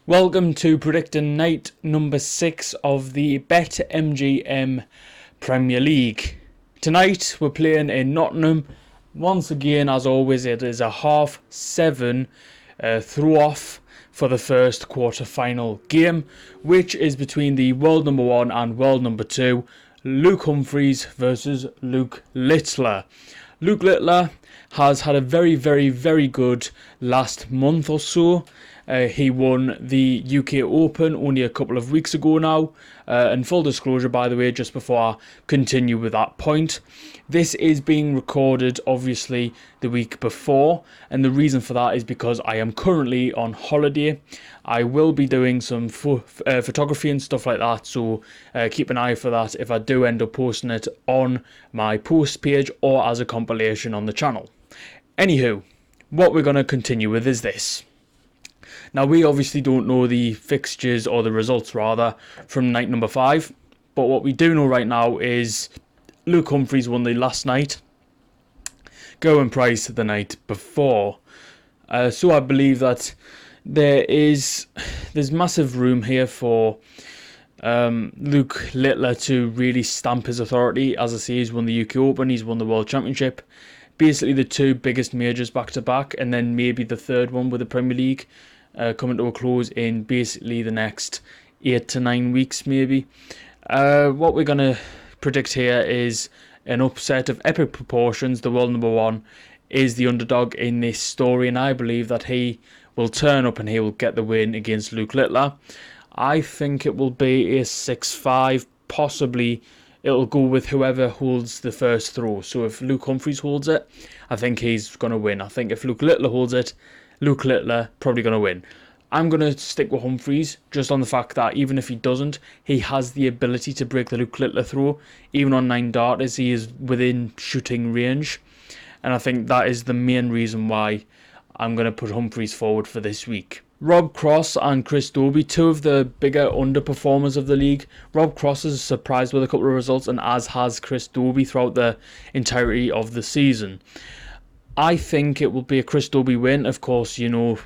Welcome to predicting night number 6 of the BetMGM Premier League. Tonight we're playing in Nottingham. Once again, as always, it is a 7:30 throw-off for the first quarter-final game, which is between the world number 1 and world number 2, Luke Humphries versus Luke Littler. Luke Littler has had a very good last month or so. He won the UK Open only a couple of weeks ago now. And full disclosure, by the way, just before I continue with that point, this is being recorded obviously the week before, and the reason for that is because I am currently on holiday. I will be doing some photography and stuff like that, so keep an eye for that if I do end up posting it on my post page or as a compilation on the channel. Anywho, what we're going to continue with is this. Now, we obviously don't know the fixtures, or the results rather, from night number 5. But what we do know right now is Luke Humphries won the last night. Gerwyn Price the night before. So I believe that there's massive room here for Luke Littler to really stamp his authority. As I say, he's won the UK Open, he's won the World Championship. Basically the two biggest majors back to back, and then maybe the third one with the Premier League coming to a close in basically the next 8 to 9 weeks maybe. What we're going to predict here is an upset of epic proportions. The world number 1 is the underdog in this story, and I believe that he will turn up and he will get the win against Luke Littler. I think it will be a 6-5, possibly it'll go with whoever holds the first throw. So if Luke Humphries holds it, I think he's going to win. I think if Luke Littler holds it, Luke Littler probably going to win. I'm going to stick with Humphries just on the fact that even if he doesn't, he has the ability to break the Luke Littler throw. Even on 9 darters, he is within shooting range. And I think that is the main reason why I'm going to put Humphries forward for this week. Rob Cross and Chris Dobey, two of the bigger underperformers of the league. Rob Cross is surprised with a couple of results, and as has Chris Dobey throughout the entirety of the season. I think it will be a Chris Dobey win. Of course, you know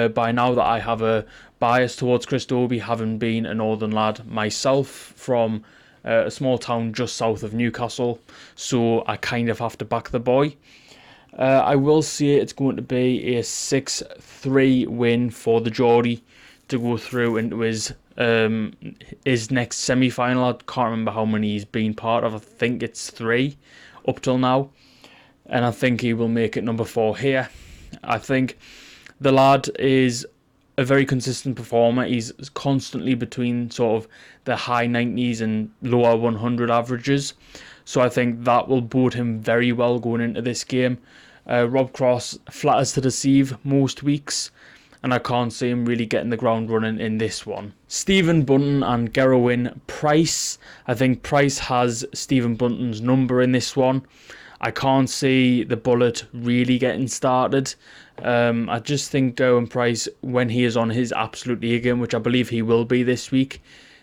by now that I have a bias towards Chris Dobey, having been a northern lad myself from a small town just south of Newcastle. So I kind of have to back the boy. I will say it's going to be a 6-3 win for the Geordie to go through into his next semi-final. I can't remember how many he's been part of. I think it's 3 up till now. And I think he will make it number 4 here. I think the lad is a very consistent performer. He's constantly between sort of the high 90s and lower 100 averages. So I think that will bode him very well going into this game. Rob Cross flatters to deceive most weeks, and I can't see him really getting the ground running in this one. Stephen Bunton and Gerwyn Price. I think Price has Stephen Bunton's number in this one. I can't see the bullet really getting started. I just think Gerwyn Price, when he is on his absolute A game, which I believe he will be this week,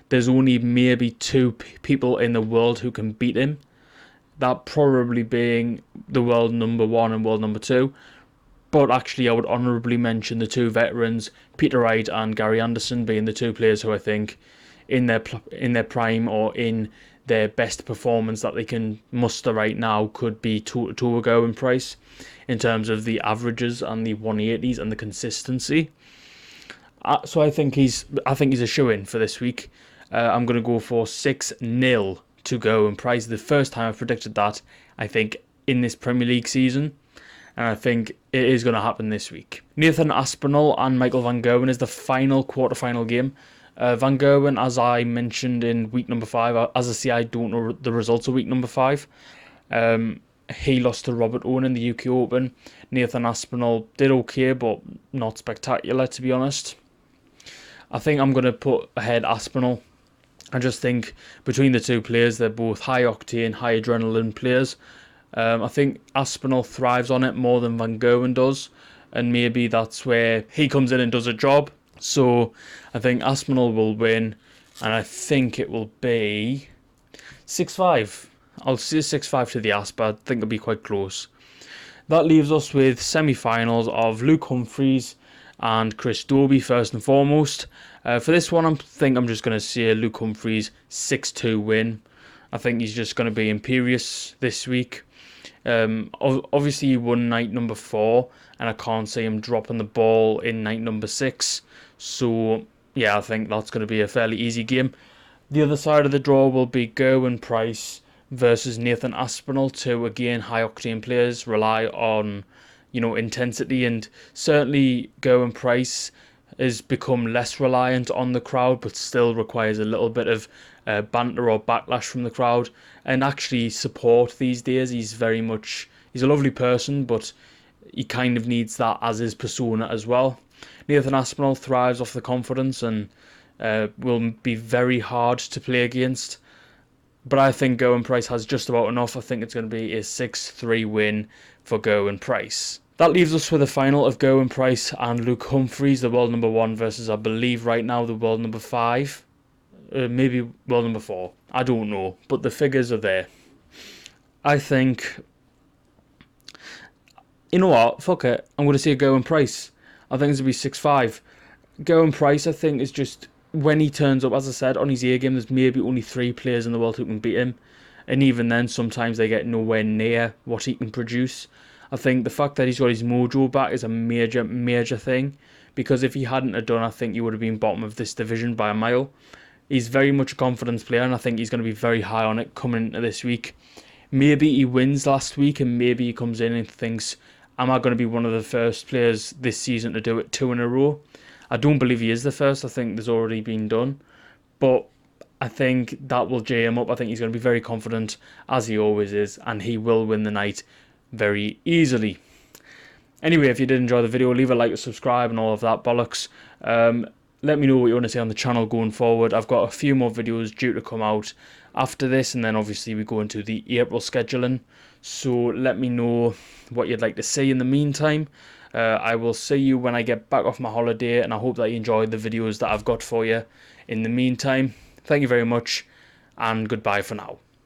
there's only maybe 2 people in the world who can beat him. That probably being the world number 1 and world number 2. But actually, I would honourably mention the 2 veterans, Peter Wright and Gary Anderson, being the 2 players who I think in their prime or in their best performance that they can muster right now could be to Gerwyn Price in terms of the averages and the 180s and the consistency. So I think he's a shoe-in for this week. I'm going to go for 6-0 to Gerwyn Price. The first time I've predicted that, I think, in this Premier League season. And I think it is going to happen this week. Nathan Aspinall and Michael Van Gerwen is the final quarter-final game. Van Gerwen, as I mentioned in week number 5, as I say, I don't know the results of week number 5. He lost to Robert Owen in the UK Open. Nathan Aspinall did okay, but not spectacular, to be honest. I think I'm going to put ahead Aspinall. I just think between the 2 players, they're both high-octane, high-adrenaline players. I think Aspinall thrives on it more than Van Gerwen does, and maybe that's where he comes in and does a job. So I think Aspinall will win, and I think it will be 6-5. I'll say 6-5 to the Asp, but I think it'll be quite close. That leaves us with semi-finals of Luke Humphries and Chris Dobie first and foremost. For this one, I think I'm just going to say Luke Humphries 6-2 win. I think he's just going to be imperious this week. Obviously, he won night number 4, and I can't see him dropping the ball in night number 6. So, yeah, I think that's going to be a fairly easy game. The other side of the draw will be Gerwyn Price versus Nathan Aspinall, two again high-octane players, rely on, intensity, and certainly Gerwyn Price has become less reliant on the crowd, but still requires a little bit of banter or backlash from the crowd and actually support these days. He's a lovely person, but he kind of needs that as his persona as well. Nathan Aspinall thrives off the confidence and will be very hard to play against. But I think Gerwyn Price has just about enough. I think it's going to be a 6-3 win for Gerwyn Price. That leaves us with a final of Gerwyn Price and Luke Humphries, the world number 1 versus, I believe right now, the world number 5. Maybe world number 4. I don't know. But the figures are there. I think... You know what? Fuck it. I'm going to say Gerwyn Price. I think it's going to be 6-5. Gerwyn Price, I think, is just... When he turns up, as I said, on his A game, there's maybe only 3 players in the world who can beat him. And even then, sometimes they get nowhere near what he can produce. I think the fact that he's got his mojo back is a major, major thing. Because if he hadn't have done, I think he would have been bottom of this division by a mile. He's very much a confidence player, and I think he's going to be very high on it coming into this week. Maybe he wins last week, and maybe he comes in and thinks, am I going to be one of the first players this season to do it 2 in a row? I don't believe he is the first. I think there's already been done. But I think that will jay him up. I think he's going to be very confident, as he always is, and he will win the night very easily. Anyway, if you did enjoy the video, leave a like, subscribe, and all of that bollocks. Let me know what you want to see on the channel going forward. I've got a few more videos due to come out after this, and then obviously we go into the April scheduling. So let me know what you'd like to see in the meantime. I will see you when I get back off my holiday, and I hope that you enjoyed the videos that I've got for you in the meantime. Thank you very much, and goodbye for now.